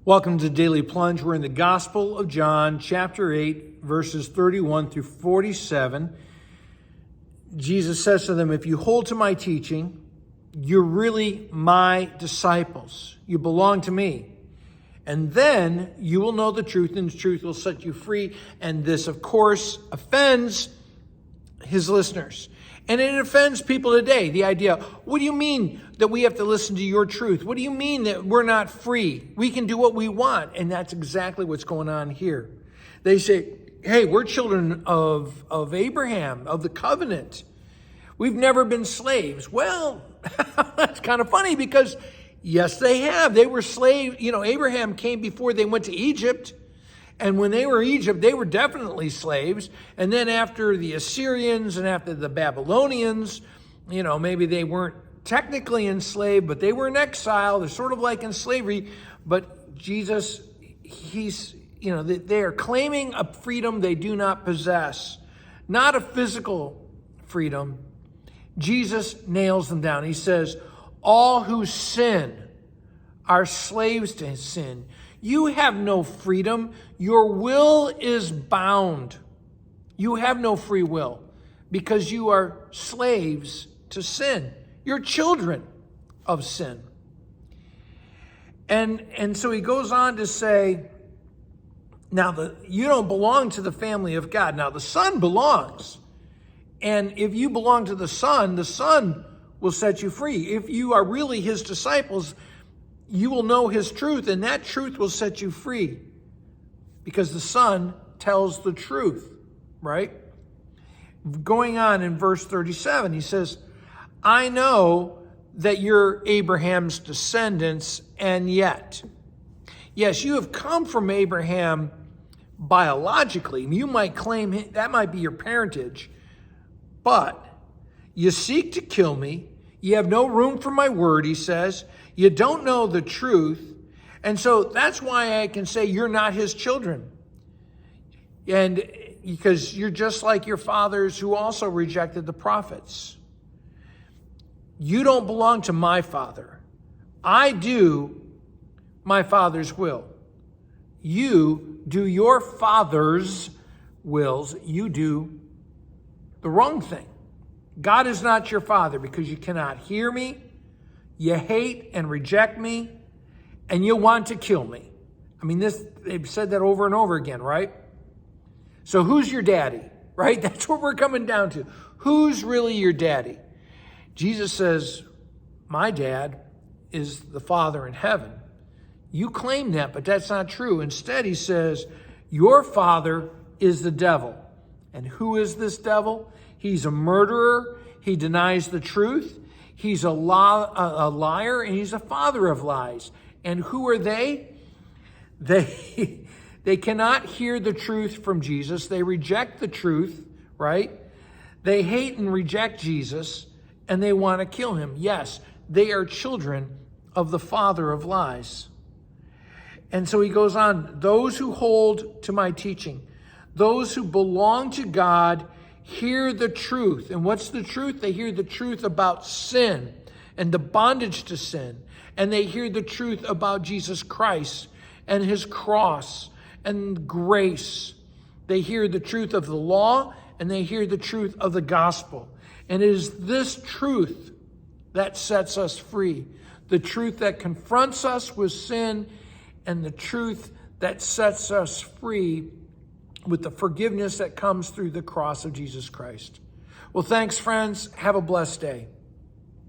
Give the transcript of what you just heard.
Welcome to Daily Plunge. We're in the Gospel of John, chapter 8, verses 31 through 47. Jesus says to them, if you hold to my teaching, you're really my disciples. You belong to me. And then you will know the truth, and the truth will set you free. And this, of course, offends his listeners. And it offends people today. The idea, what do you mean that we have to listen to your truth? What do you mean that we're not free? We can do what we want. And that's exactly what's going on here. They say, hey, we're children of Abraham, of the covenant. We've never been slaves. Well, that's kind of funny because, yes, they have. They were slaves. You know, Abraham came before they went to Egypt. And when they were in Egypt, they were definitely slaves. And then after the Assyrians and after the Babylonians, you know, maybe they weren't technically enslaved, but they were in exile. They're sort of like in slavery. But Jesus, they are claiming a freedom they do not possess, not a physical freedom. Jesus nails them down. He says, all who sin are slaves to sin. You have no freedom. Your will is bound. You have no free will because you are slaves to sin. You're children of sin. And so he goes on to say, now you don't belong to the family of God. Now the Son belongs. And if you belong to the Son will set you free. If you are really his disciples, you will know his truth, and that truth will set you free because the Son tells the truth, right? Going on in verse 37, he says, I know that you're Abraham's descendants, and yet, yes, you have come from Abraham biologically. You might claim that might be your parentage, but you seek to kill me. You have no room for my word, he says. You don't know the truth. And so that's why I can say you're not his children. And because you're just like your fathers who also rejected the prophets. You don't belong to my Father. I do my Father's will. You do your father's wills. You do the wrong thing. God is not your father because you cannot hear me. You hate and reject me, and you want to kill me. I mean, they've said that over and over again, right? So who's your daddy, right? That's what we're coming down to. Who's really your daddy? Jesus says, my dad is the Father in heaven. You claim that, but that's not true. Instead, he says, your father is the devil. And who is this devil? He's a murderer. He denies the truth. He's a liar, and he's a father of lies. And who are they? They cannot hear the truth from Jesus. They reject the truth, right? They hate and reject Jesus, and they want to kill him. Yes, they are children of the father of lies. And so he goes on, those who hold to my teaching, those who belong to God, hear the truth. And what's the truth? They hear the truth about sin and the bondage to sin. And they hear the truth about Jesus Christ and his cross and grace. They hear the truth of the law and they hear the truth of the gospel. And it is this truth that sets us free. The truth that confronts us with sin and the truth that sets us free with the forgiveness that comes through the cross of Jesus Christ. Well, thanks, friends. Have a blessed day.